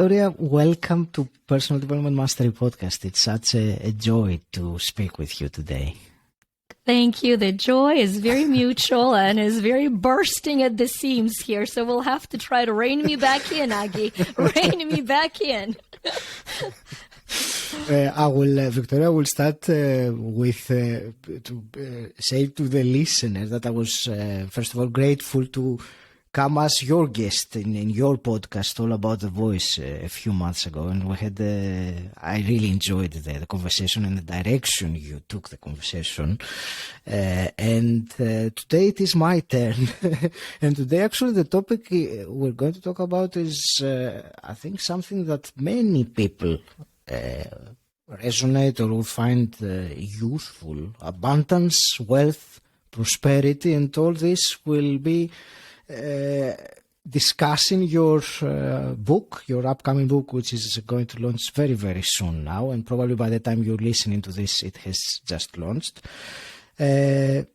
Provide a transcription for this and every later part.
Victoria, welcome to Personal Development Mastery Podcast. It's such a joy to speak with you today. Thank you. The joy is very mutual and is very bursting at the seams here. So we'll have to try to rein me back in, Aggie. Rein me back in. Victoria, will start with to say to the listener that I was, first of all, grateful to come as your guest in your podcast all about the voice a few months ago, and we had I really enjoyed the conversation and the direction you took the conversation, and today it is my turn. And today actually the topic we're going to talk about is I think something that many people resonate or will find useful: abundance, wealth, prosperity, and all this will be discussing your book, your upcoming book, which is going to launch very, very soon now, and probably by the time you're listening to this, it has just launched. The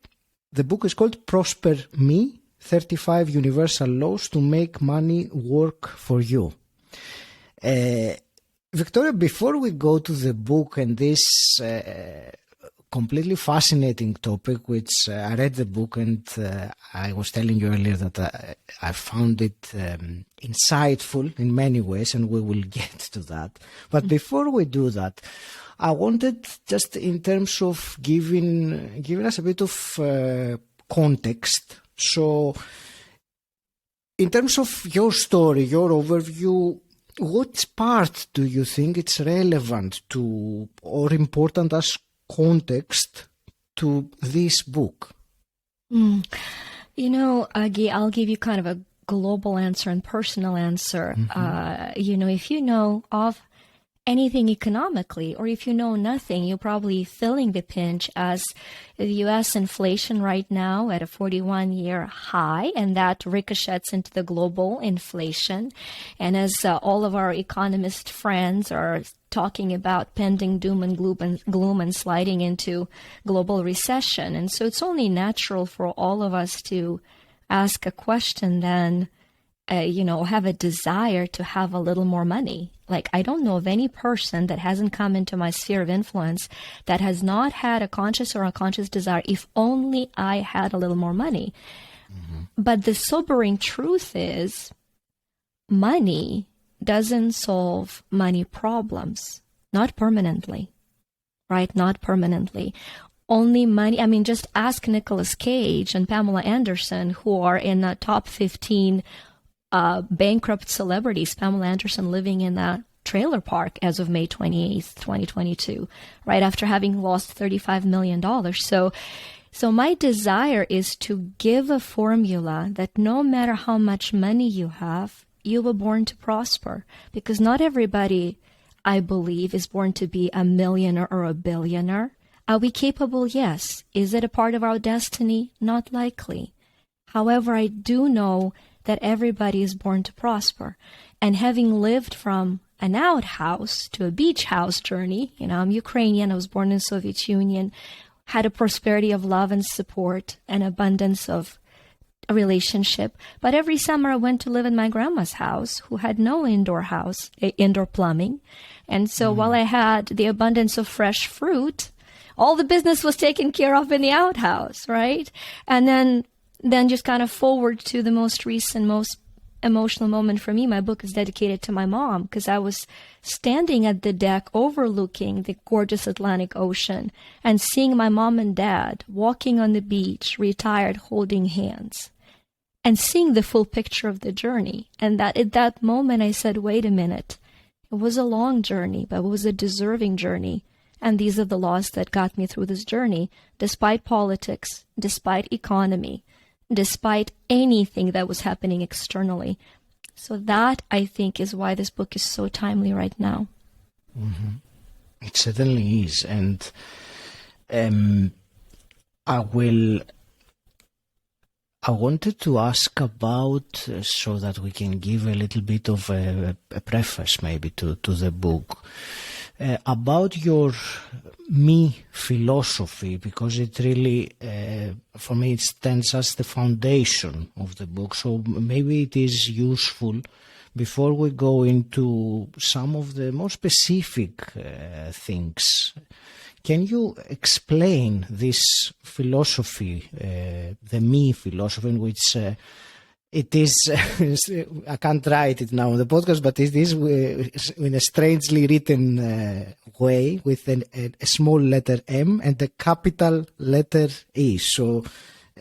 book is called Prosper Me, 35 Universal Laws to Make Money Work for You. Victoria, before we go to the book and this completely fascinating topic, which I read the book and I was telling you earlier that I found it insightful in many ways, and we will get to that. But before we do that, I wanted, just in terms of giving us a bit of context. So in terms of your story, your overview, what part do you think it's relevant to or important as context to this book? You know, Aggie, I'll give you kind of a global answer and personal answer. If you know of anything economically, or if you know nothing, you're probably feeling the pinch as the U.S. inflation right now at a 41-year high, and that ricochets into the global inflation. And as all of our economist friends are talking about pending doom and gloom and sliding into global recession. And so it's only natural for all of us to ask a question then, have a desire to have a little more money. Like, I don't know of any person that hasn't come into my sphere of influence that has not had a conscious or unconscious desire, if only I had a little more money. But the sobering truth is, money doesn't solve money problems. Not permanently, right? Not permanently. Only money. I mean, just ask Nicolas Cage and Pamela Anderson, who are in the top 15 bankrupt celebrities. Pamela Anderson living in a trailer park as of May 28th, 2022, right after having lost $35 million. So my desire is to give a formula that no matter how much money you have, you were born to prosper. Because not everybody, I believe, is born to be a millionaire or a billionaire. Are we capable? Yes. Is it a part of our destiny? Not likely. However, I do know that everybody is born to prosper. And having lived from an outhouse to a beach house journey, I'm Ukrainian, I was born in the Soviet Union, had a prosperity of love and support and abundance of a relationship. But every summer I went to live in my grandma's house, who had no indoor plumbing. And so while I had the abundance of fresh fruit, all the business was taken care of in the outhouse, right? And then just kind of forward to the most recent, most emotional moment for me. My book is dedicated to my mom, because I was standing at the deck overlooking the gorgeous Atlantic Ocean and seeing my mom and dad walking on the beach, retired, holding hands, and seeing the full picture of the journey. And that at that moment I said, wait a minute, it was a long journey, but it was a deserving journey. And these are the laws that got me through this journey, despite politics, despite economy, despite anything that was happening externally. So that, I think, is why this book is so timely right now. It certainly is. And I wanted to ask about, so that we can give a little bit of a preface maybe to the book. about your me philosophy, because it really, for me, it stands as the foundation of the book. So maybe it is useful, before we go into some of the more specific things, can you explain this philosophy, the me philosophy, in which it is, I can't write it now on the podcast, but it is in a strangely written way, with a small letter M and a capital letter E. So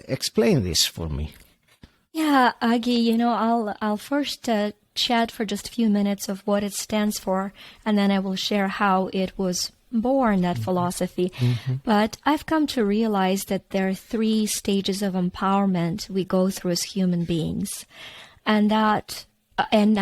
explain this for me. Yeah, Agi, I'll first chat for just a few minutes of what it stands for, and then I will share how it was born, that philosophy. But I've come to realize that there are 3 stages of empowerment we go through as human beings. And I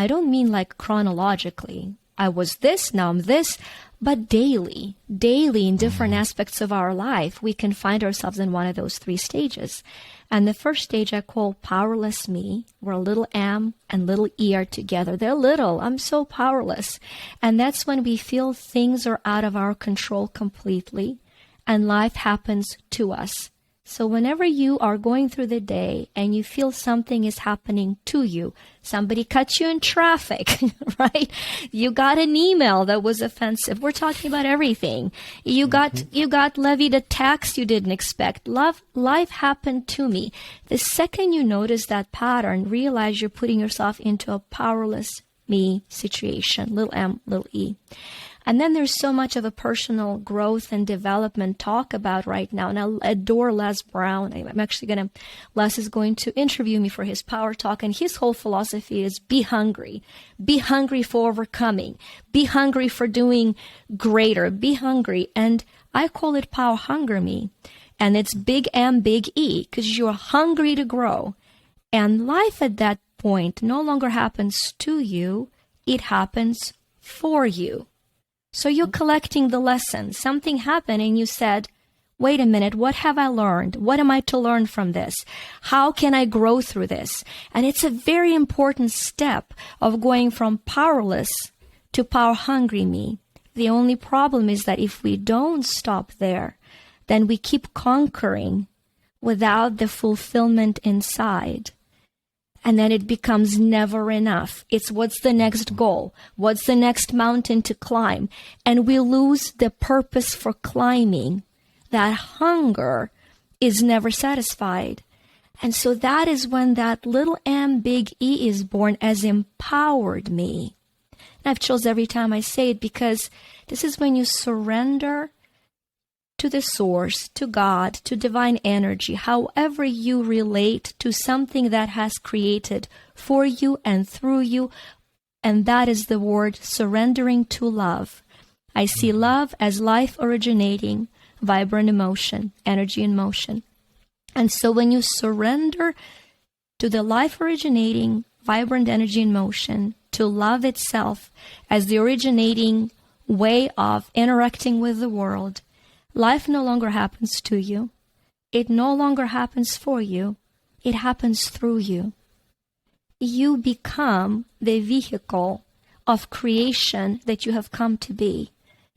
don't mean like chronologically. I was this, now I'm this, but daily in different aspects of our life, we can find ourselves in one of those 3 stages. And the first stage I call powerless me, where little m and little e are together. They're little. I'm so powerless. And that's when we feel things are out of our control completely and life happens to us. So whenever you are going through the day and you feel something is happening to you, somebody cut you in traffic, right? You got an email that was offensive. We're talking about everything. You got levied a tax you didn't expect. Life happened to me. The second you notice that pattern, realize you're putting yourself into a powerless me situation, little m, little e. And then there's so much of a personal growth and development talk about right now. And I adore Les Brown. Les is going to interview me for his Power Talk. And his whole philosophy is be hungry. Be hungry for overcoming. Be hungry for doing greater. Be hungry. And I call it Power Hunger Me. And it's big M, big E, because you're hungry to grow. And life at that point no longer happens to you. It happens for you. So you're collecting the lessons. Something happened and you said, wait a minute, what have I learned? What am I to learn from this? How can I grow through this? And it's a very important step of going from powerless to power hungry me. The only problem is that if we don't stop there, then we keep conquering without the fulfillment inside. And then it becomes never enough. It's what's the next goal? What's the next mountain to climb? And we lose the purpose for climbing. That hunger is never satisfied. And so that is when that little m, big E is born as empowered me. And I've chose every time I say it because this is when you surrender to the source, to God, to divine energy, however you relate to something that has created for you and through you. And that is the word surrendering to love. I see love as life originating, vibrant emotion, energy in motion. And so when you surrender to the life originating, vibrant energy in motion, to love itself as the originating way of interacting with the world, life no longer happens to you. It no longer happens for you. It happens through you. You become the vehicle of creation that you have come to be.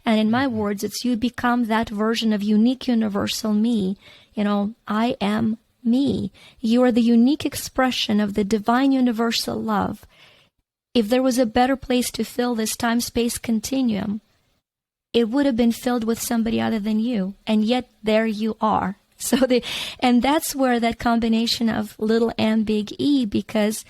And in my words, it's you become that version of unique universal me. I am me. You are the unique expression of the divine universal love. If there was a better place to fill this time-space continuum, it would have been filled with somebody other than you. And yet there you are. And that's where that combination of little m, big E, because,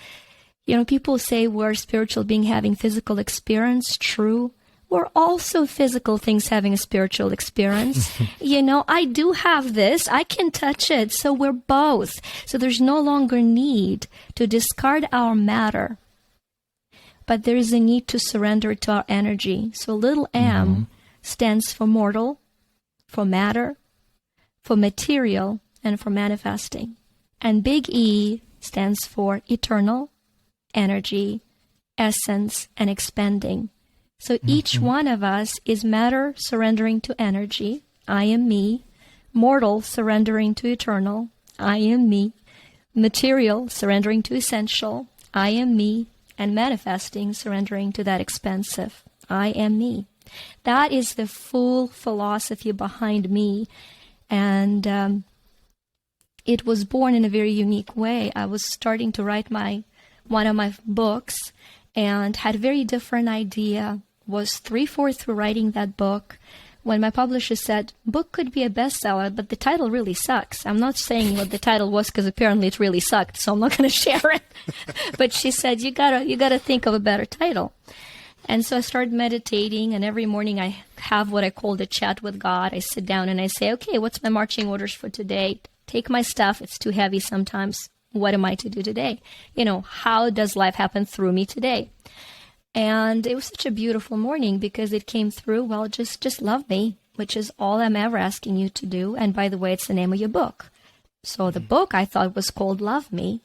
people say we're spiritual being having physical experience. True. We're also physical things having a spiritual experience. I do have this. I can touch it. So we're both. So there's no longer need to discard our matter. But there is a need to surrender to our energy. So little m stands for mortal, for matter, for material, and for manifesting. And big E stands for eternal, energy, essence, and expanding. So each one of us is matter surrendering to energy, I am me, mortal surrendering to eternal, I am me, material surrendering to essential, I am me, and manifesting surrendering to that expansive, I am me. That is the full philosophy behind me. And it was born in a very unique way. I was starting to write one of my books and had a very different idea. Was 3/4 through writing that book when my publisher said, book could be a bestseller, but the title really sucks. I'm not saying what the title was because apparently it really sucked, so I'm not going to share it. But she said, you gotta think of a better title. And so I started meditating, and every morning I have what I call the chat with God. I sit down and I say, okay, what's my marching orders for today? Take my stuff. It's too heavy sometimes. What am I to do today? How does life happen through me today? And it was such a beautiful morning because it came through, well, just love me, which is all I'm ever asking you to do. And by the way, it's the name of your book. So the book I thought was called Love Me.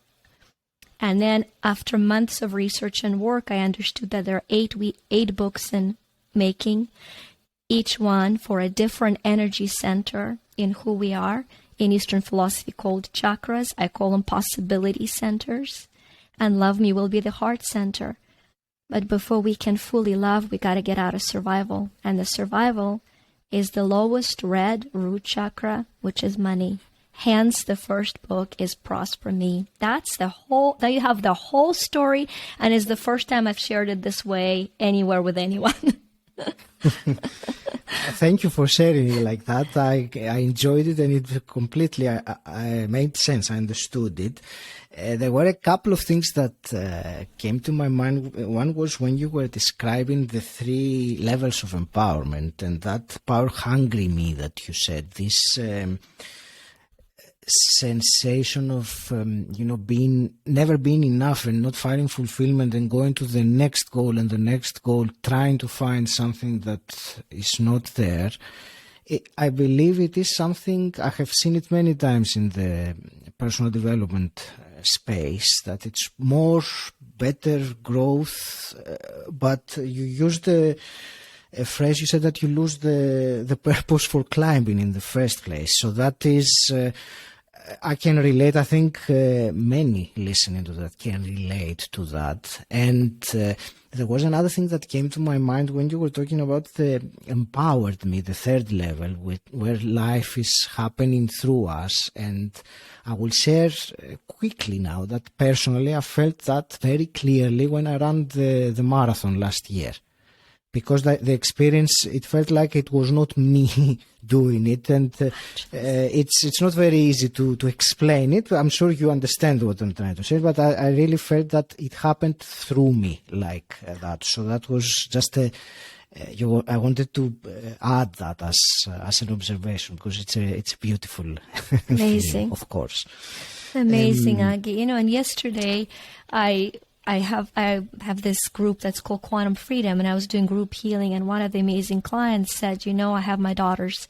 And then after months of research and work, I understood that there are 8 books in making, each one for a different energy center in who we are. In Eastern philosophy called chakras, I call them possibility centers. And Love Me will be the heart center. But before we can fully love, we got to get out of survival. And the survival is the lowest red root chakra, which is money. Hence, the first book is Prosper Me. That's there you have the whole story, and it's the first time I've shared it this way anywhere with anyone. Thank you for sharing it like that. I enjoyed it, and it completely I made sense. I understood it. There were a couple of things that came to my mind. One was when you were describing the 3 levels of empowerment, and that power-hungry me that you said, this sensation of never being enough and not finding fulfillment and going to the next goal and the next goal, trying to find something that is not there. I believe it is something, I have seen it many times in the personal development space, that it's more better growth, but you use a phrase, you said that you lose the purpose for climbing in the first place. So that is, I can relate. I think many listening to that can relate to that. And there was another thing that came to my mind when you were talking about the empowered me, the 3rd level, where life is happening through us. And I will share quickly now that personally I felt that very clearly when I ran the marathon last year. Because the experience, it felt like it was not me doing it, and it's not very easy to explain it. I'm sure you understand what I'm trying to say, but I really felt that it happened through me like that. So that was just I wanted to add that as an observation, because it's a beautiful Amazing feeling, of course. Amazing, Aggie. And yesterday I have this group that's called Quantum Freedom, and I was doing group healing, and one of the amazing clients said, I have my daughter's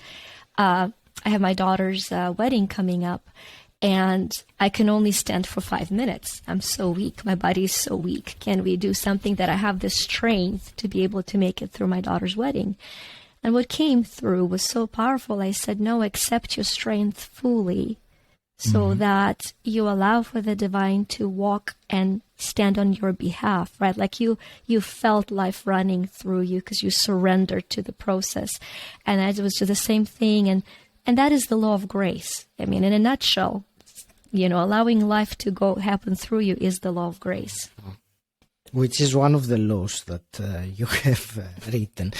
wedding coming up, and I can only stand for 5 minutes. I'm so weak. My body is so weak. Can we do something that I have the strength to be able to make it through my daughter's wedding? And what came through was so powerful. I said, no, accept your strength fully, so that you allow for the divine to walk and stand on your behalf, right? Like you felt life running through you because you surrendered to the process. And it was just the same thing. And that is the law of grace. I mean, in a nutshell, allowing life to happen through you is the law of grace. Which is one of the laws that you have written.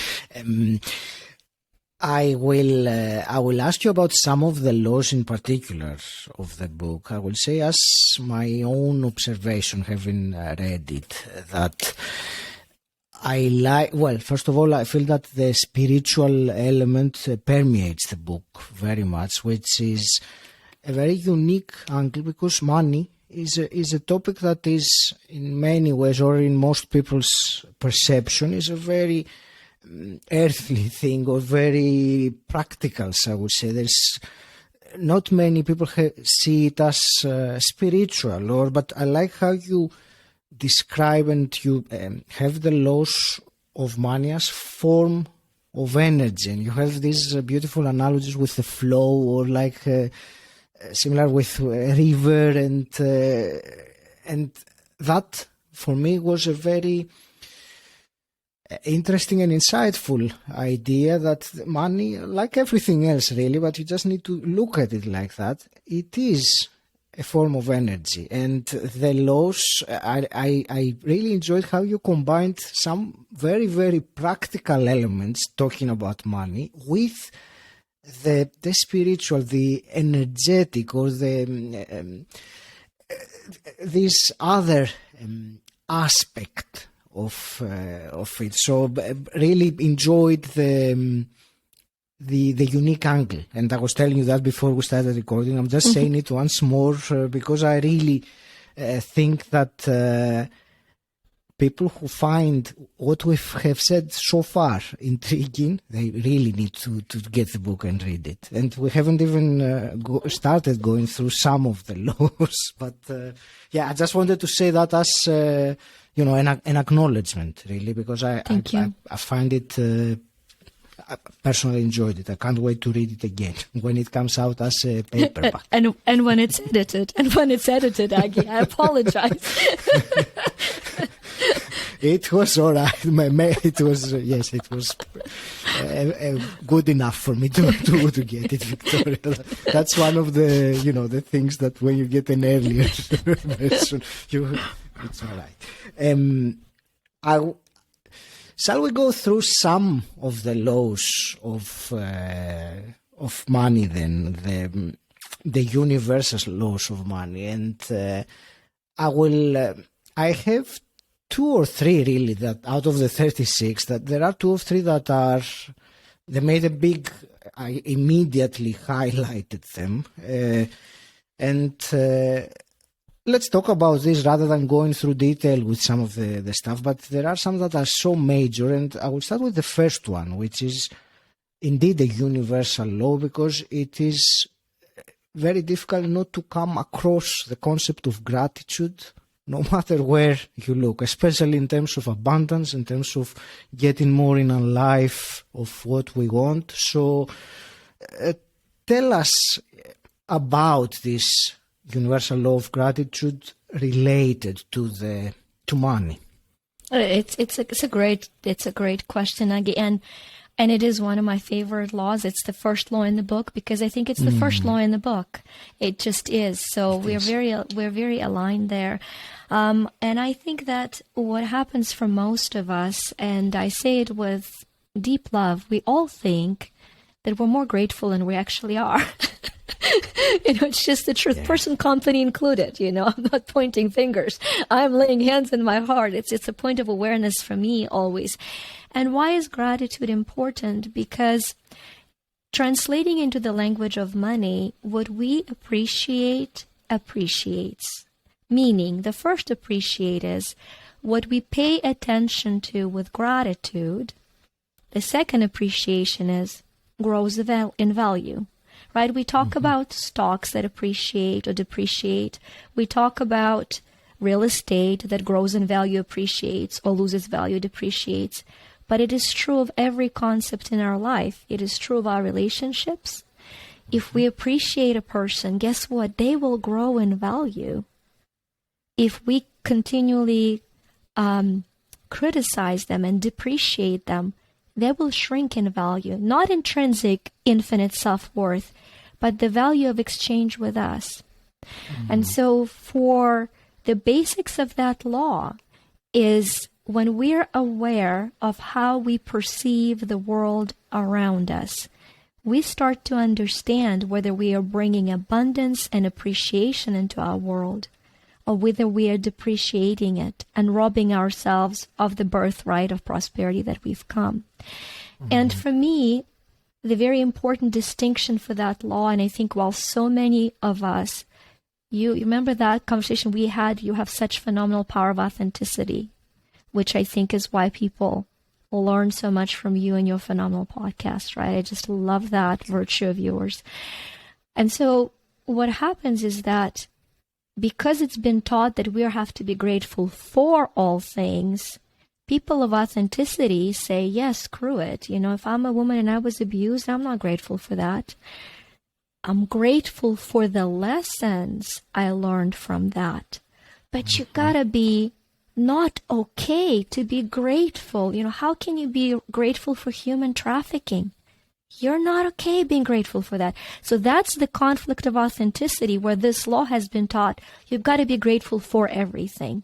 I will ask you about some of the laws in particular of the book. I will say, as my own observation, having read it, that first of all, I feel that the spiritual element permeates the book very much, which is a very unique angle, because money is a topic that is, in many ways, or in most people's perception, is a very earthly thing, or very practical, so I would say. There's not many people see it as spiritual, but I like how you describe and you have the laws of money as form of energy, and you have these beautiful analogies with the flow, or like similar with a river, and that for me was a very interesting and insightful idea that money, like everything else really, but you just need to look at it like that. It is a form of energy, and the laws, I really enjoyed how you combined some very, very practical elements talking about money with the spiritual, the energetic, or the this other aspect of it. So really enjoyed the unique angle, and I was telling you that before we started recording. I'm just saying it once more because I really think that people who find what we have said so far intriguing, they really need to get the book and read it. And we haven't even started going through some of the laws, but yeah, I just wanted to say that as an acknowledgement, really, because I find it. I personally enjoyed it. I can't wait to read it again when it comes out as a paperback. and when it's edited, Aggie, I apologize. It was all right. It was good enough for me to get it, Victoria. That's one of the the things that when you get an earlier version, it's all right. Shall we go through some of the laws of money then, the universal laws of money? And I have 2 or 3 really, that out of the 36, that there are 2 or 3 that they made a big, I immediately highlighted them. Let's talk about this rather than going through detail with some of the stuff, but there are some that are so major, and I will start with the first one, which is indeed a universal law, because it is very difficult not to come across the concept of gratitude, no matter where you look, especially in terms of abundance, in terms of getting more in our life of what we want. So tell us about this universal law of gratitude related to money. It's a great question, Aggie, and it is one of my favorite laws. It's the first law in the book because I think it's the first law in the book. It just is. So we're very aligned there, and I think that what happens for most of us, and I say it with deep love, we all think that we're more grateful than we actually are. It's just the truth, person, company included. I'm not pointing fingers. I'm laying hands in my heart. It's a point of awareness for me always. And why is gratitude important? Because translating into the language of money, what we appreciate appreciates. Meaning, the first appreciate is what we pay attention to with gratitude. The second appreciation is grows in value. Right? We talk about stocks that appreciate or depreciate. We talk about real estate that grows in value, appreciates, or loses value, depreciates. But it is true of every concept in our life. It is true of our relationships. If we appreciate a person, guess what? They will grow in value. If we continually criticize them and depreciate them, they will shrink in value. Not intrinsic, infinite self-worth, but the value of exchange with us. And so for the basics of that law is when we're aware of how we perceive the world around us, we start to understand whether we are bringing abundance and appreciation into our world, or whether we are depreciating it and robbing ourselves of the birthright of prosperity that we've come. And for me, the very important distinction for that law, and I think while so many of us, you remember that conversation we had, you have such phenomenal power of authenticity, which I think is why people learn so much from you and your phenomenal podcast, right? I just love that virtue of yours. And so what happens is that because it's been taught that we have to be grateful for all things, people of authenticity say, yes, screw it. If I'm a woman and I was abused, I'm not grateful for that. I'm grateful for the lessons I learned from that. But you gotta be not okay to be grateful. How can you be grateful for human trafficking? You're not okay being grateful for that. So that's the conflict of authenticity, where this law has been taught. You've got to be grateful for everything.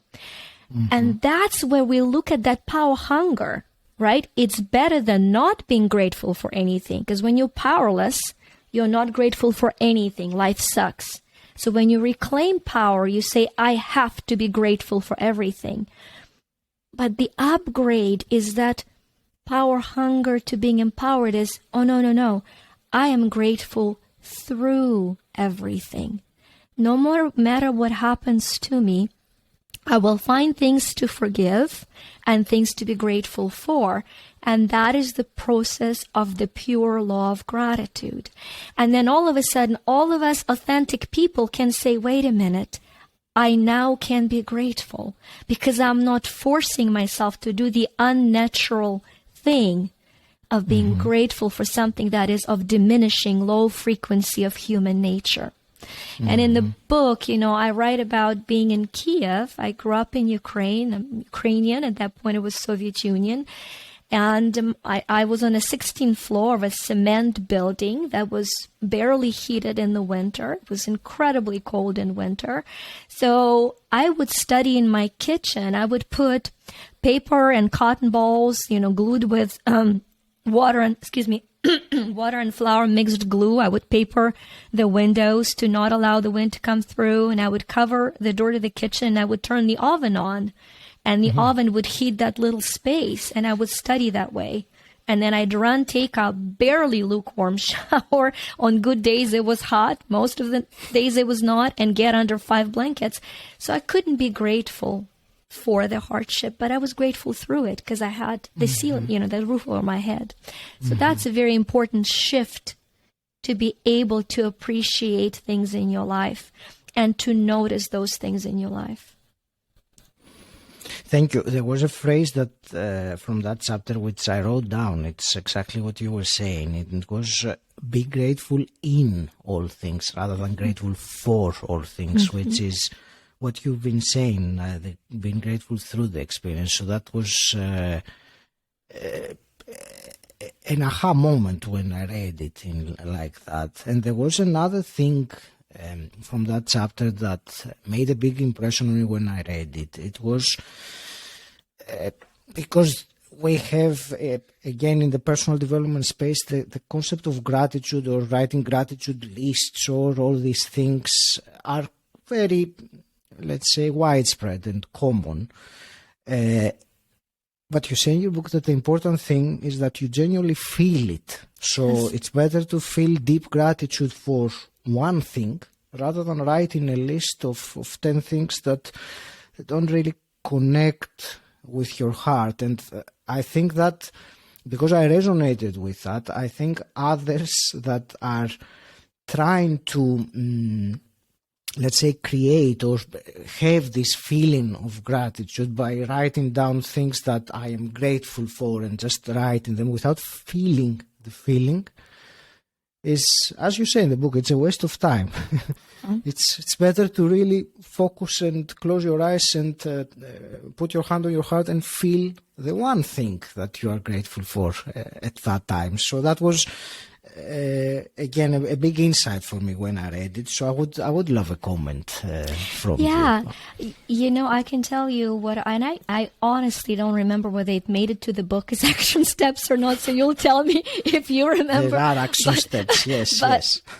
And that's where we look at that power hunger, right? It's better than not being grateful for anything, because when you're powerless, you're not grateful for anything. Life sucks. So when you reclaim power, you say, I have to be grateful for everything. But the upgrade is that power hunger to being empowered is, oh, no. I am grateful through everything. No matter what happens to me, I will find things to forgive and things to be grateful for. And that is the process of the pure law of gratitude. And then all of a sudden, all of us authentic people can say, wait a minute, I now can be grateful because I'm not forcing myself to do the unnatural thing of being grateful for something that is of diminishing low frequency of human nature. And in the book, I write about being in Kiev. I grew up in Ukraine. I'm Ukrainian. At that point, it was Soviet Union. And I was on a 16th floor of a cement building that was barely heated in the winter. It was incredibly cold in winter. So I would study in my kitchen. I would put paper and cotton balls, glued with water and flour mixed glue. I would paper the windows to not allow the wind to come through, and I would cover the door to the kitchen. I would turn the oven on, and the oven would heat that little space, and I would study that way. And then I'd take a barely lukewarm shower. On good days, it was hot. Most of the days, it was not, and get under 5 blankets. So I couldn't be grateful for the hardship, but I was grateful through it because I had the ceiling, the roof over my head. So that's a very important shift, to be able to appreciate things in your life and to notice those things in your life. Thank you. There was a phrase that from that chapter which I wrote down. It's exactly what you were saying. It was be grateful in all things rather than grateful for all things, which is what you've been saying, being grateful through the experience. So that was an aha moment when I read it like that. And there was another thing from that chapter that made a big impression on me when I read it. It was because we have, again, in the personal development space, the concept of gratitude or writing gratitude lists or all these things are very, let's say, widespread and common. But you say in your book that the important thing is that you genuinely feel it. So it's better to feel deep gratitude for one thing rather than writing a list of 10 things that don't really connect with your heart. And I think that because I resonated with that, I think others that are trying to let's say, create or have this feeling of gratitude by writing down things that I am grateful for and just writing them without feeling the feeling is, as you say in the book, it's a waste of time. It's better to really focus and close your eyes and put your hand on your heart and feel the one thing that you are grateful for at that time. So that was again a big insight for me when I read it. So I would love a comment from you. I can tell you what, and I honestly don't remember whether it made it to the book as action steps or not. So you'll tell me if you remember. There are action steps, yes.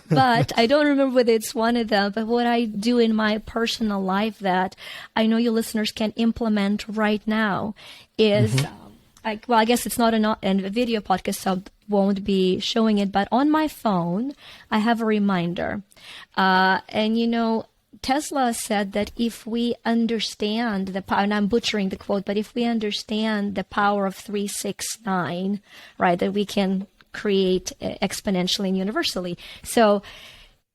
But I don't remember whether it's one of them. But what I do in my personal life that I know your listeners can implement right now is, I guess it's not a video podcast, so won't be showing it, but on my phone, I have a reminder. And Tesla said that if we understand the power, and I'm butchering the quote, but if we understand the power of 369, right, that we can create exponentially and universally. So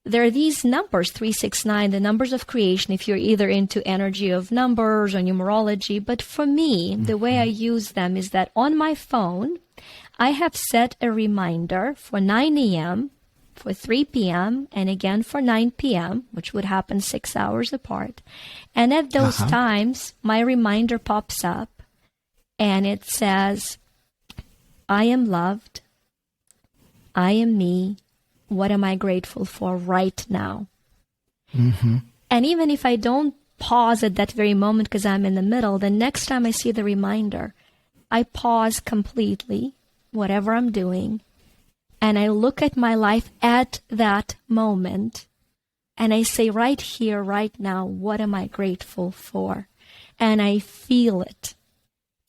there are these numbers, 369, the numbers of creation, if you're either into energy of numbers or numerology. But for me, the way I use them is that on my phone, I have set a reminder for 9 a.m. for 3 p.m. and again for 9 p.m., which would happen 6 hours apart. And at those times, my reminder pops up and it says, I am loved. I am me. What am I grateful for right now? Mm-hmm. And even if I don't pause at that very moment because I'm in the middle, the next time I see the reminder, I pause completely, whatever I'm doing, and I look at my life at that moment, and I say right here, right now, what am I grateful for? And I feel it,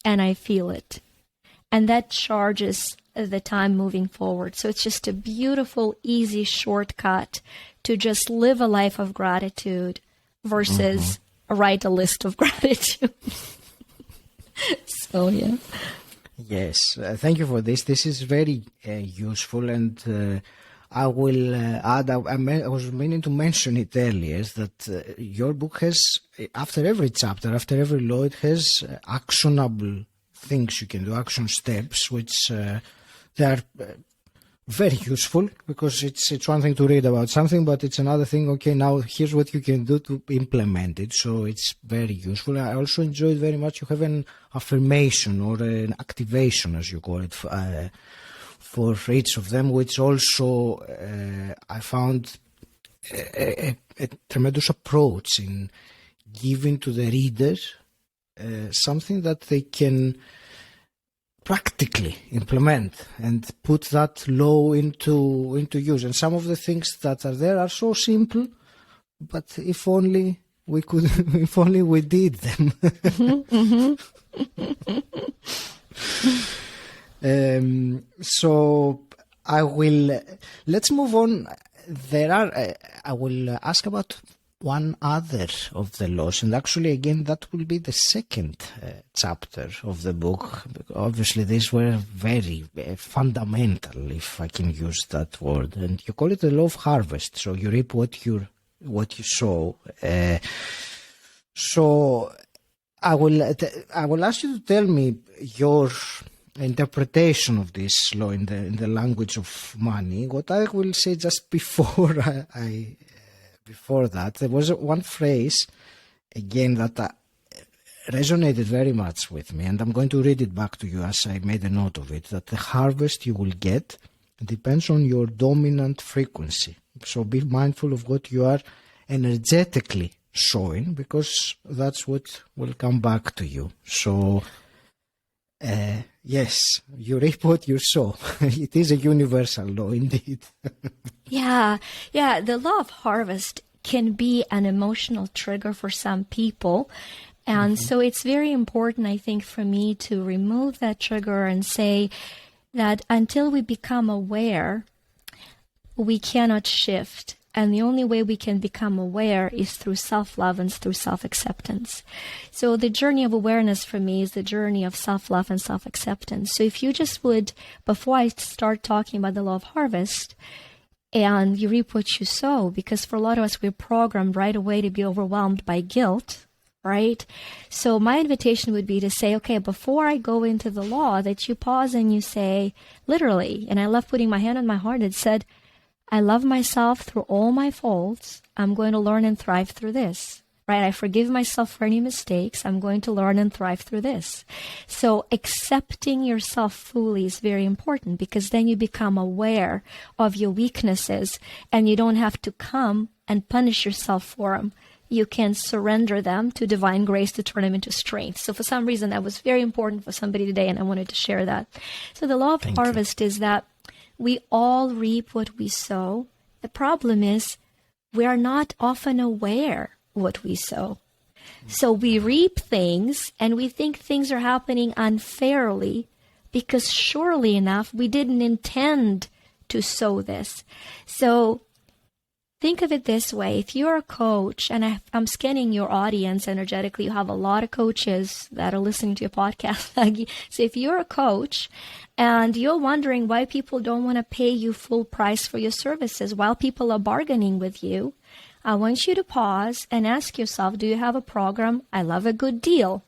and I feel it. And that charges the time moving forward. So it's just a beautiful, easy shortcut to just live a life of gratitude versus write a list of gratitude. So, yeah. Yes, thank you for this. This is very useful, and I will add, I was meaning to mention it earlier, that your book has, after every chapter, after every law, it has actionable things you can do, action steps, which they are very useful, because it's one thing to read about something, but it's another thing, okay, now here's what you can do to implement it. So it's very useful. I also enjoyed very much, you have an affirmation or an activation, as you call it, for each of them, which also I found a tremendous approach in giving to the reader something that they can practically implement and put that law into use. And some of the things that are there are so simple, but if only we could, if only we did them. So let's move on. I will ask about one other of the laws, and actually again that will be the second chapter of the book. Obviously these were very fundamental, if I can use that word, and you call it the law of harvest. So you reap what you sow. So I will ask you to tell me your interpretation of this law in the language of money. What I will say just before before that, there was one phrase, again, that resonated very much with me, and I'm going to read it back to you as I made a note of it, that the harvest you will get depends on your dominant frequency. So be mindful of what you are energetically showing, because that's what will come back to you. So, yes, you reap what you sow. It is a universal law indeed. Yeah, the law of harvest can be an emotional trigger for some people. And so it's very important, I think, for me to remove that trigger and say that until we become aware, we cannot shift. And the only way we can become aware is through self-love and through self-acceptance. So the journey of awareness for me is the journey of self-love and self-acceptance. So if you just would, before I start talking about the law of harvest, and you reap what you sow, because for a lot of us, we're programmed right away to be overwhelmed by guilt, right? So my invitation would be to say, okay, before I go into the law, that you pause and you say, literally, and I love putting my hand on my heart, it said, I love myself through all my faults. I'm going to learn and thrive through this, right? I forgive myself for any mistakes. I'm going to learn and thrive through this. So accepting yourself fully is very important, because then you become aware of your weaknesses and you don't have to come and punish yourself for them. You can surrender them to divine grace to turn them into strength. So for some reason, that was very important for somebody today, and I wanted to share that. So the law of harvest is that we all reap what we sow. The problem is we are not often aware what we sow. So we reap things and we think things are happening unfairly, because surely enough, we didn't intend to sow this. So think of it this way. If you're a coach, and I'm scanning your audience energetically, you have a lot of coaches that are listening to your podcast. So if you're a coach and you're wondering why people don't want to pay you full price for your services while people are bargaining with you, I want you to pause and ask yourself, do you have a program? I love a good deal.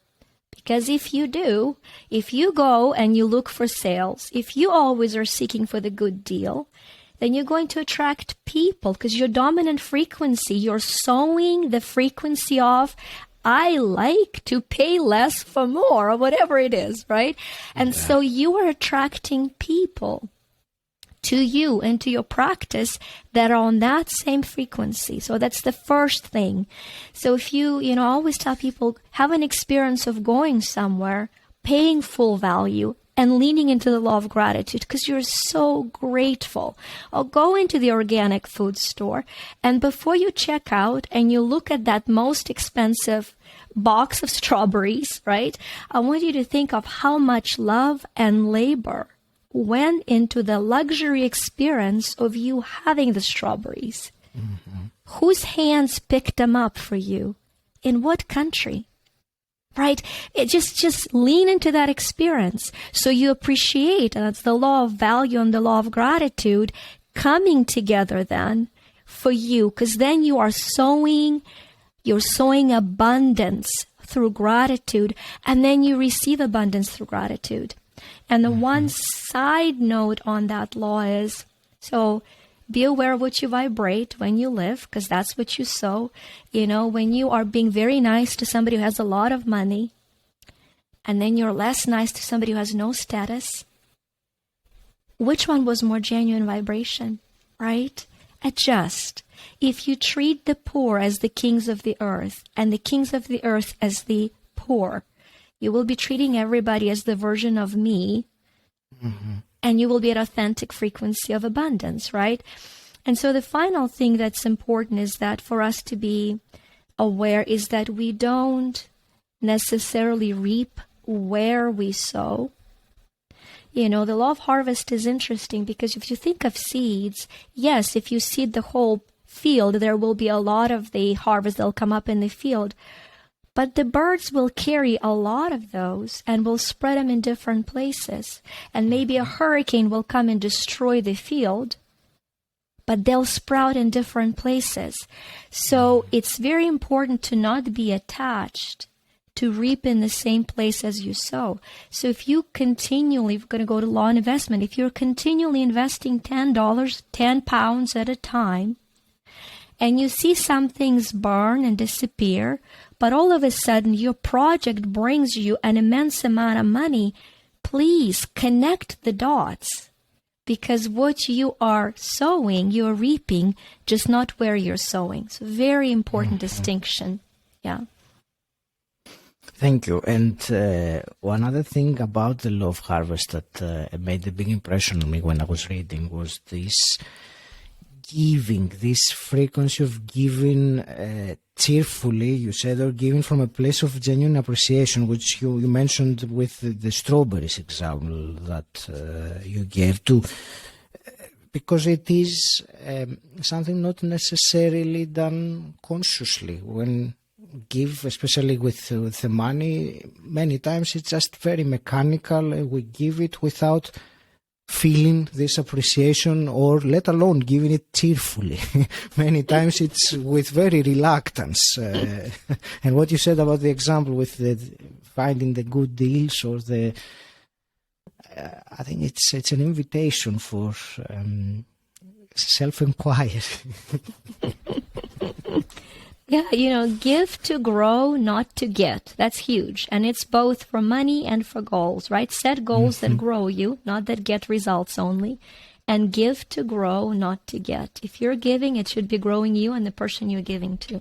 Because if you do, if you go and you look for sales, if you always are seeking for the good deal, then you're going to attract people, because your dominant frequency, you're sowing the frequency of, I like to pay less for more, or whatever it is, right? And so you are attracting people to you and to your practice that are on that same frequency. So that's the first thing. So if you I always tell people, have an experience of going somewhere, paying full value, and leaning into the law of gratitude, because you're so grateful. Or go into the organic food store, and before you check out and you look at that most expensive box of strawberries, right? I want you to think of how much love and labor went into the luxury experience of you having the strawberries. Whose hands picked them up for you? In what country? Right? It just lean into that experience. So you appreciate, and that's the law of value and the law of gratitude coming together then for you, because then you're sowing abundance through gratitude, and then you receive abundance through gratitude. And the one side note on that law is, so be aware of what you vibrate when you live, because that's what you sow. When you are being very nice to somebody who has a lot of money, and then you're less nice to somebody who has no status, which one was more genuine vibration, right? Adjust. If you treat the poor as the kings of the earth, and the kings of the earth as the poor, you will be treating everybody as the version of me, and you will be at authentic frequency of abundance, right? And so the final thing that's important is that for us to be aware is that we don't necessarily reap where we sow. The law of harvest is interesting, because if you think of seeds, yes, if you seed the whole field, there will be a lot of the harvest that'll come up in the field. But the birds will carry a lot of those and will spread them in different places. And maybe a hurricane will come and destroy the field, but they'll sprout in different places. So it's very important to not be attached to reap in the same place as you sow. So if you continually, we're going to go to law and investment, if you're continually investing $10, 10 pounds at a time, and you see some things burn and disappear, but all of a sudden your project brings you an immense amount of money, please connect the dots. Because what you are sowing, you're reaping, just not where you're sowing. So very important distinction. Yeah. Thank you. And one other thing about the law of harvest that made a big impression on me when I was reading was this giving, this frequency of giving cheerfully, you said, or giving from a place of genuine appreciation, which you mentioned with the strawberries example that you gave to, because it is something not necessarily done consciously. When give, especially with the money, many times it's just very mechanical, and we give it without feeling this appreciation, or let alone giving it cheerfully. Many times it's with very reluctance. And what you said about the example with the finding the good deals, or the I think it's an invitation for self-inquiry. Yeah, give to grow, not to get. That's huge. And it's both for money and for goals, right? Set goals that grow you, not that get results only. And give to grow, not to get. If you're giving, it should be growing you and the person you're giving to.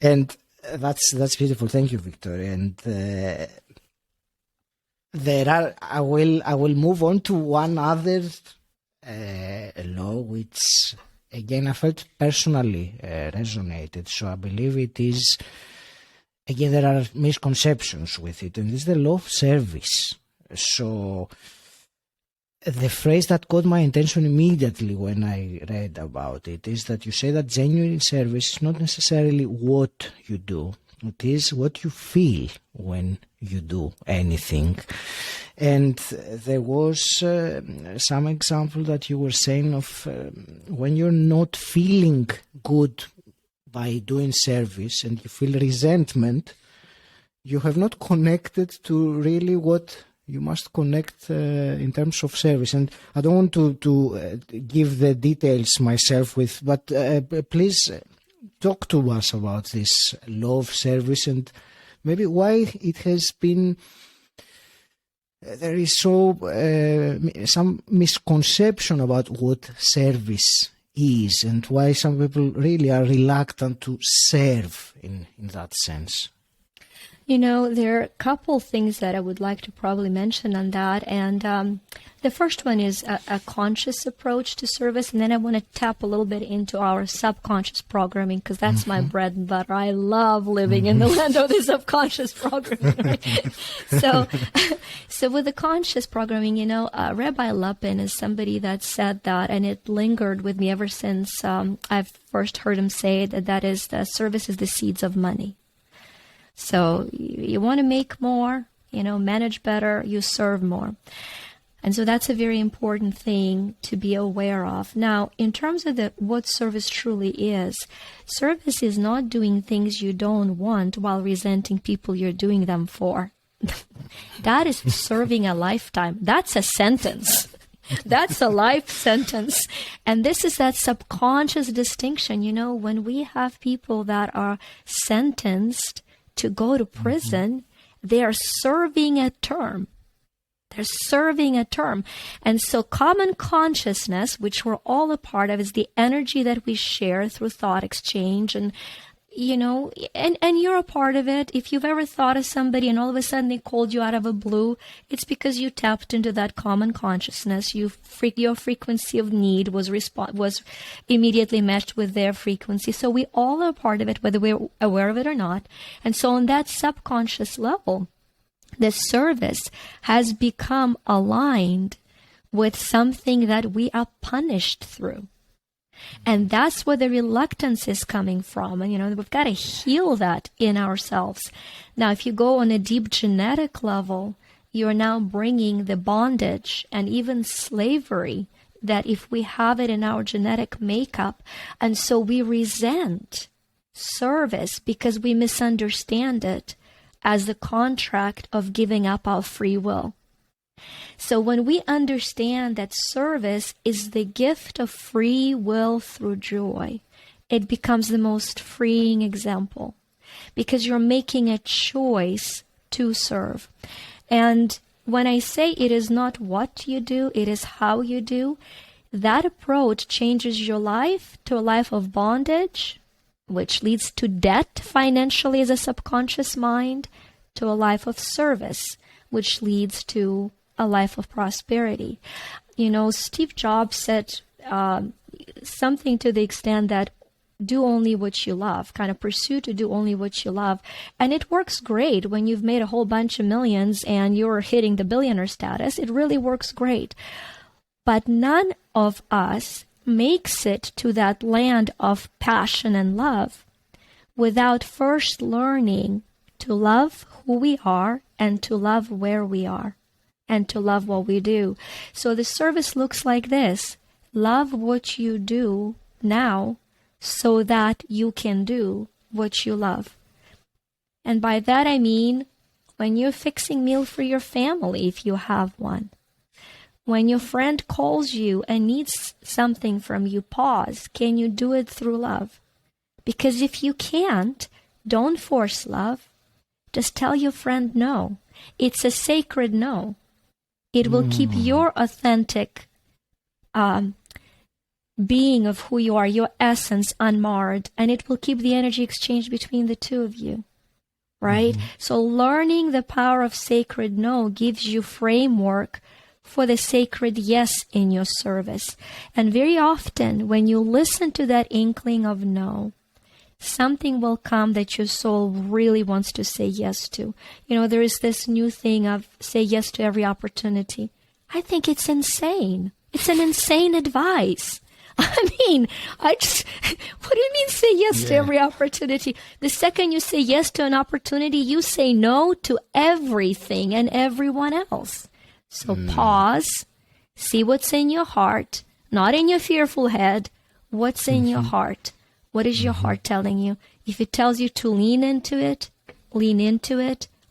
And that's beautiful. Thank you, Victoria. And I will move on to one other law, which again I felt personally resonated. So I believe it is, again, there are misconceptions with it, and it's the law of service. So the phrase that caught my attention immediately when I read about it is that you say that genuine service is not necessarily what you do, it is what you feel when you do anything. And there was some example that you were saying of when you're not feeling good by doing service and you feel resentment, you have not connected to really what You must connect in terms of service. And I don't want to give the details myself but please talk to us about this law of service and maybe why it has been, there is some misconception about what service is and why some people really are reluctant to serve in that sense. There are a couple things that I would like to probably mention on that. And the first one is a conscious approach to service. And then I want to tap a little bit into our subconscious programming, because that's my bread and butter. I love living in the land of the subconscious programming. Right? So with the conscious programming, Rabbi Lapin is somebody that said that, and it lingered with me ever since I've first heard him say that is the service is the seeds of money. So you want to make more, manage better, you serve more. And so that's a very important thing to be aware of. Now, in terms of what service truly is, service is not doing things you don't want while resenting people you're doing them for. That is serving a lifetime. That's a sentence. That's a life sentence. And this is that subconscious distinction. When we have people that are sentenced to go to prison, they are serving a term. They're serving a term. And so common consciousness, which we're all a part of, is the energy that we share through thought exchange. And, and you're a part of it. If you've ever thought of somebody and all of a sudden they called you out of a blue, it's because you tapped into that common consciousness. Your frequency of need was immediately matched with their frequency. So we all are part of it, whether we're aware of it or not. And so on that subconscious level, the service has become aligned with something that we are punished through. And that's where the reluctance is coming from. And, we've got to heal that in ourselves. Now, if you go on a deep genetic level, you're now bringing the bondage and even slavery that if we have it in our genetic makeup, and so we resent service because we misunderstand it as the contract of giving up our free will. So when we understand that service is the gift of free will through joy, it becomes the most freeing example, because you're making a choice to serve. And when I say it is not what you do, it is how you do, that approach changes your life to a life of bondage, which leads to debt financially as a subconscious mind, to a life of service, which leads to a life of prosperity. Steve Jobs said something to the extent that do only what you love, kind of pursue to do only what you love. And it works great when you've made a whole bunch of millions and you're hitting the billionaire status. It really works great. But none of us makes it to that land of passion and love without first learning to love who we are and to love where we are and to love what we do. So the service looks like this. Love what you do now so that you can do what you love. And by that I mean when you're fixing meal for your family, if you have one. When your friend calls you and needs something from you, pause. Can you do it through love? Because if you can't, don't force love. Just tell your friend no. It's a sacred no. It will keep your authentic being of who you are, your essence, unmarred, and it will keep the energy exchange between the two of you, right? So learning the power of sacred no gives you framework for the sacred yes in your service. And very often when you listen to that inkling of no, something will come that your soul really wants to say yes to. There is this new thing of say yes to every opportunity. I think it's insane. It's an insane advice. What do you mean say yes to every opportunity? The second you say yes to an opportunity, you say no to everything and everyone else. So pause, see what's in your heart, not in your fearful head. What's in your heart? What is your heart telling you? If it tells you to lean into it,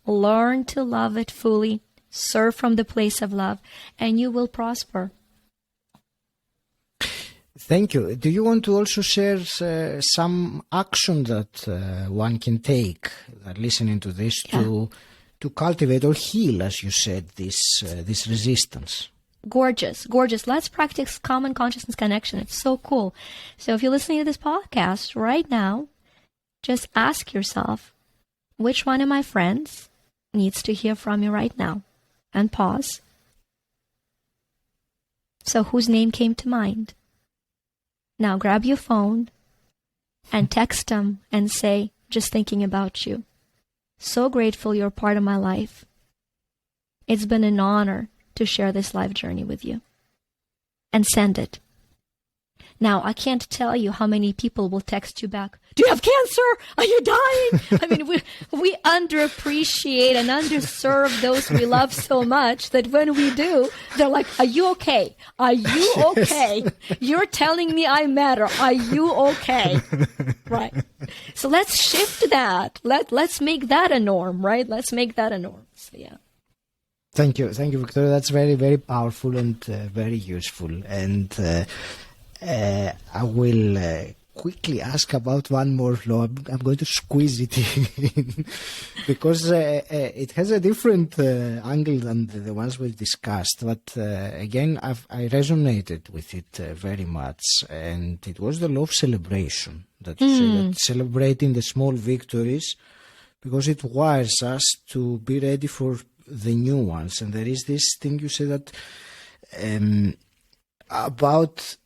learn to love it fully, serve from the place of love, and you will prosper. Thank you. Do you want to also share some action that one can take, listening to this, to cultivate or heal, as you said, this resistance? Gorgeous. Let's practice common consciousness connection. It's so cool. So if you're listening to this podcast right now, just ask yourself, which one of my friends needs to hear from me right now? And pause. So whose name came to mind? Now grab your phone and text them and say, just thinking about you. So grateful you're part of my life. It's been an honor to share this life journey with you. And send it. Now, I can't tell you how many people will text you back. Do you have cancer? Are you dying? I mean, we underappreciate and underserve those we love so much that when we do, they're like, are you okay? Are you okay? You're telling me I matter. Are you okay? Right. So let's shift that. Let's make that a norm, right? Let's make that a norm. So, yeah. Thank you, Victoria. That's very, very powerful and very useful. And I will quickly ask about one more law. I'm going to squeeze it in because it has a different angle than the ones we've discussed. But again, I resonated with it very much. And it was the law of celebration, that you say that celebrating the small victories, because it wires us to be ready for the new ones. And there is this thing you say that about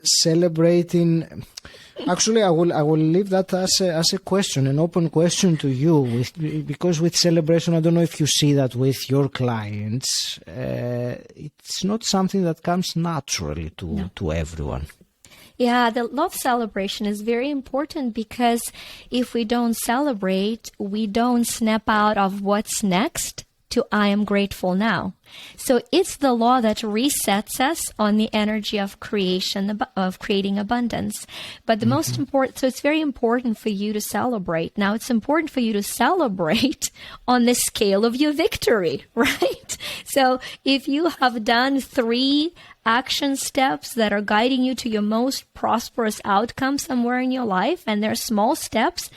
celebrating. Actually, I will leave that as a question, an open question to you, because with celebration, I don't know if you see that with your clients. It's not something that comes naturally to everyone. Yeah, the love celebration is very important, because if we don't celebrate, we don't snap out of what's next to I am grateful now. So it's the law that resets us on the energy of creation, of creating abundance. But the most important, so it's very important for you to celebrate. Now, it's important for you to celebrate on the scale of your victory, right? So if you have done 3 action steps that are guiding you to your most prosperous outcome somewhere in your life, and they're small steps,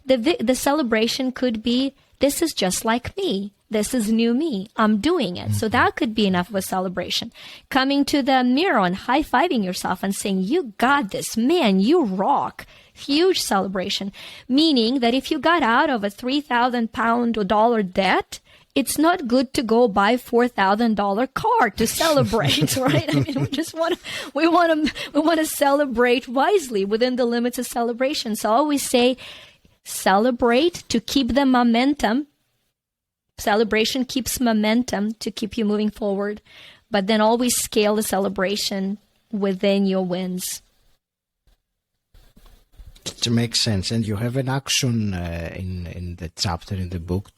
the celebration could be, this is just like me. This is new me. I'm doing it. So that could be enough of a celebration. Coming to the mirror and high-fiving yourself and saying, you got this, man, you rock. Huge celebration. Meaning that if you got out of a £3,000 or dollar debt, it's not good to go buy $4,000 car to celebrate, right? I mean, we want to celebrate wisely within the limits of celebration. So I always say, celebrate to keep the momentum. Celebration keeps momentum to keep you moving forward, but then always scale the celebration within your wins. It makes sense. And you have an action in the chapter in the book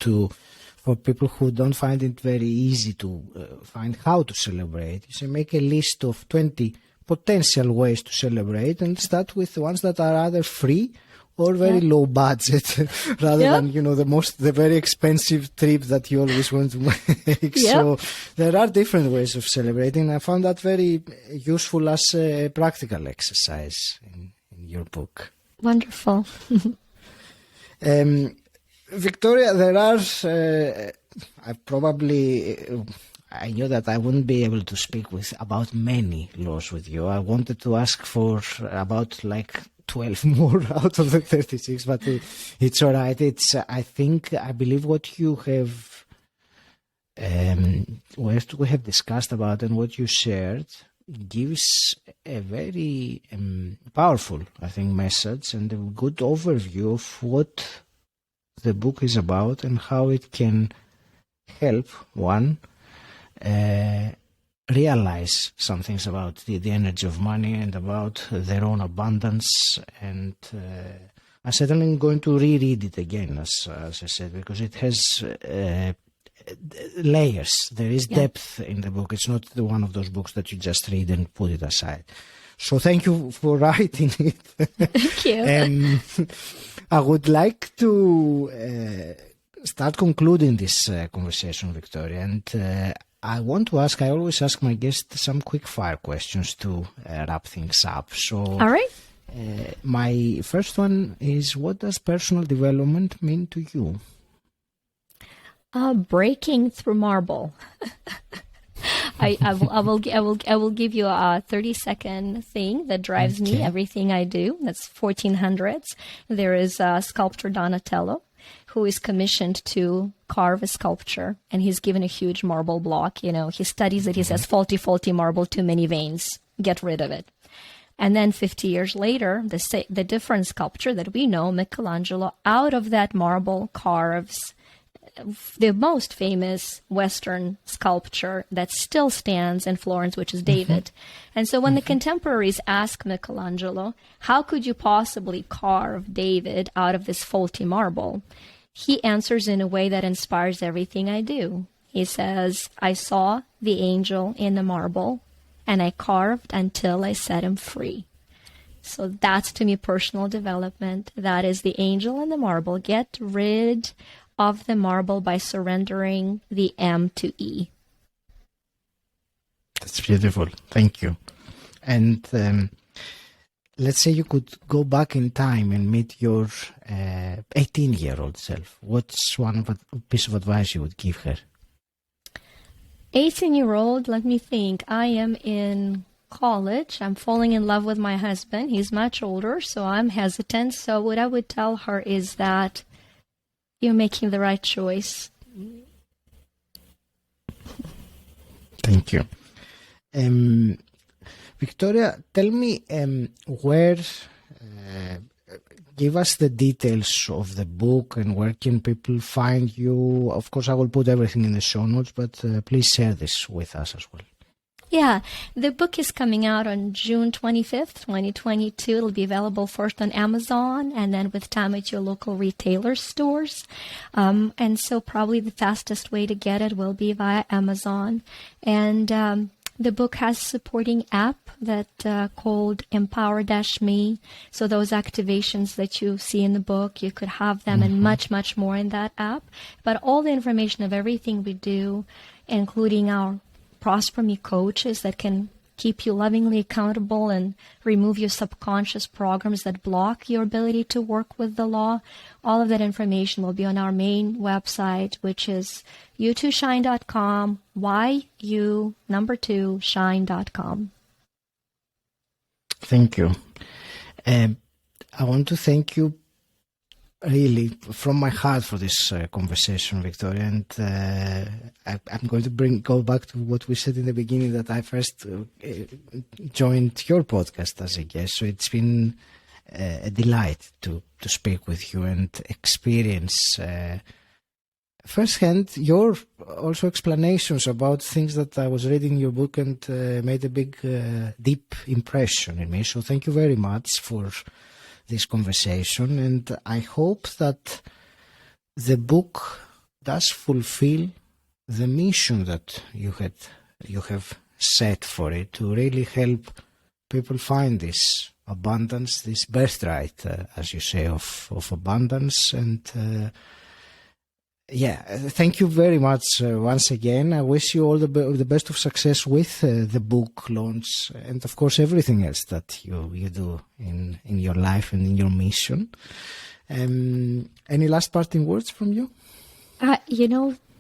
for people who don't find it very easy to find how to celebrate. You say make a list of 20 potential ways to celebrate and start with the ones that are either free or very low budget, rather than, the very expensive trip that you always want to make. So there are different ways of celebrating. I found that very useful as a practical exercise in your book. Wonderful. Victoria, there are, I knew that I wouldn't be able to speak about many laws with you. I wanted to ask for about 12 more out of the 36, but it's all right. I believe what you have, what we have discussed about and what you shared gives a very powerful, message and a good overview of what the book is about and how it can help one realize some things about the energy of money and about their own abundance. And I'm certainly going to reread it again, as I said, because it has layers. There is depth in the book. It's not one of those books that you just read and put it aside. So thank you for writing it. Thank you. I would like to start concluding this conversation, Victoria, and I want to ask, I always ask my guests some quick fire questions to wrap things up. So, All right. My first one is, what does personal development mean to you? Breaking through marble. I will give you a 30-second thing that drives me, everything I do. That's 1400s. There is a sculptor, Donatello, who is commissioned to carve a sculpture, and he's given a huge marble block. You know, he studies it. He says, faulty marble, too many veins. Get rid of it. And then 50 years later, the different sculpture that we know, Michelangelo, out of that marble carves the most famous Western sculpture that still stands in Florence, which is David. And so when the contemporaries ask Michelangelo, how could you possibly carve David out of this faulty marble? He answers in a way that inspires everything I do. He says, I saw the angel in the marble, and I carved until I set him free. So that's, to me, personal development. That is the angel in the marble. Get rid of the marble by surrendering the M to E. That's beautiful. Thank you. And let's say you could go back in time and meet your 18-year-old self. What's one piece of advice you would give her? 18-year-old, let me think. I am in college. I'm falling in love with my husband. He's much older, so I'm hesitant. So what I would tell her is that you're making the right choice. Thank you. Victoria, tell me where, give us the details of the book and where can people find you. Of course, I will put everything in the show notes, but please share this with us as well. Yeah, the book is coming out on June 25th, 2022. It'll be available first on Amazon and then with time at your local retailer stores. And so probably the fastest way to get it will be via Amazon. And the book has a supporting app that called Empower-Me. So those activations that you see in the book, you could have them and much, much more in that app. But all the information of everything we do, including our Prosper Me coaches that can keep you lovingly accountable and remove your subconscious programs that block your ability to work with the law. All of that information will be on our main website, which is you2shine.com, you2shine.com. Thank you. I want to thank you really from my heart for this conversation, Victoria, and I'm going to go back to what we said in the beginning, that I first joined your podcast as a guest. So it's been a delight to speak with you and experience firsthand your also explanations about things that I was reading in your book and made a big, deep impression in me. So thank you very much for this conversation, and I hope that the book does fulfill the mission that you have set for it, to really help people find this abundance, this birthright, as you say, of abundance. And thank you very much once again. I wish you all the best of success with the book launch and, of course, everything else that you do in your life and in your mission. Any last parting words from you?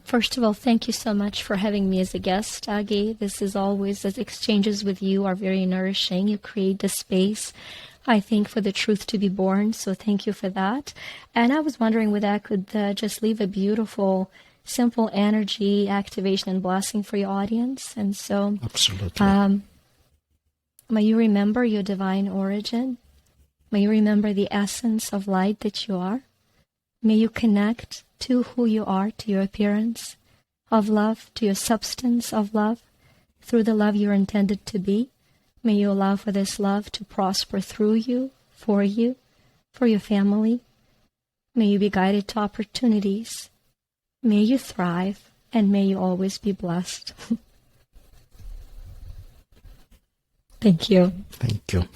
First of all, thank you so much for having me as a guest, Agi. This is always, as exchanges with you are very nourishing. You create the space, I think, for the truth to be born. So thank you for that. And I was wondering whether I could just leave a beautiful, simple energy, activation, and blessing for your audience. And so, absolutely. May you remember your divine origin. May you remember the essence of light that you are. May you connect to who you are, to your appearance of love, to your substance of love, through the love you're intended to be. May you allow for this love to prosper through you, for your family. May you be guided to opportunities. May you thrive, and may you always be blessed. Thank you. Thank you.